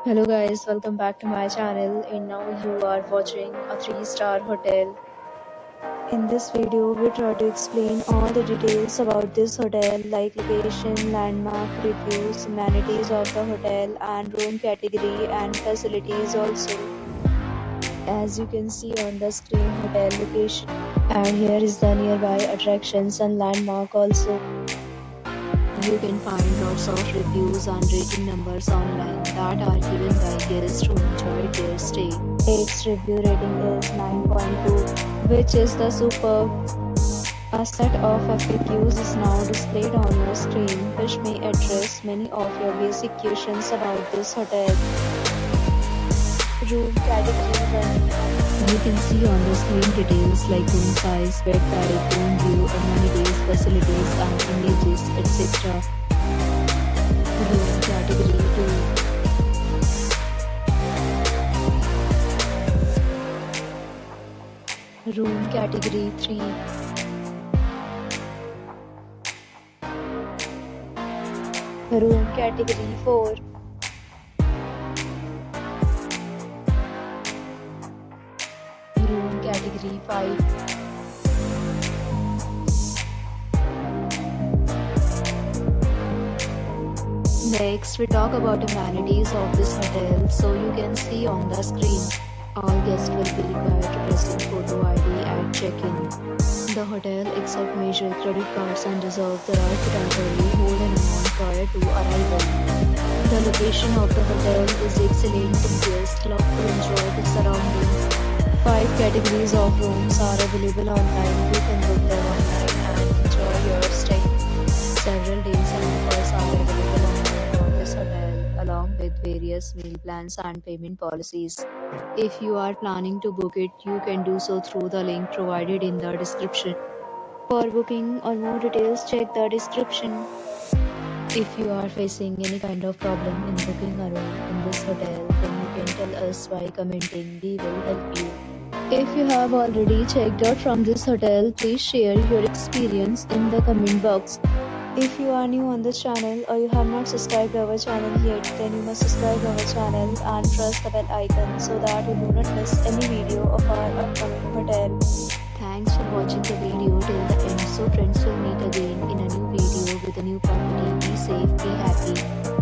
Hello guys, welcome back to my channel and now you are watching a 3-star hotel. In this video, we try to explain all the details about this hotel like location, landmark, reviews, amenities of the hotel and room category and facilities also. As you can see on the screen, hotel location, and here is the nearby attractions and landmark also. You can find lots of reviews and rating numbers online that are given by guests who enjoyed their stay. Its review rating is 9.2, which is the superb. A set of FAQs is now displayed on your screen, which may address many of your basic questions about this hotel. Room category 1. You can see on the screen details like room size, bed type, room view, amenities, facilities and images, etc. Room category 2. Room category 3. Room category 4. Room category 5. Next, we talk about amenities of this hotel. So you can see on the screen, all guests will be required to present photo ID at check-in. The hotel accepts major credit cards and reserves the right to temporarily hold an amount prior to arrival. The location of the hotel is excellent and guests love to enjoy the surroundings. 5 categories of rooms are available online. You can book them online and enjoy your stay. Several days and offers are available online for this hotel, along with various meal plans and payment policies. If you are planning to book it, you can do so through the link provided in the description. For booking or more details, check the description. If you are facing any kind of problem in booking a room in this hotel, then you can tell us by commenting. We will help you. If you have already checked out from this hotel, please share your experience in the comment box. If you are new on this channel or you have not subscribed our channel yet, then you must subscribe our channel and press the bell icon so that you do not miss any video of our upcoming hotel. Thanks for watching the video till the end. So friends, will meet again in a new video with a new property. Be safe, be happy.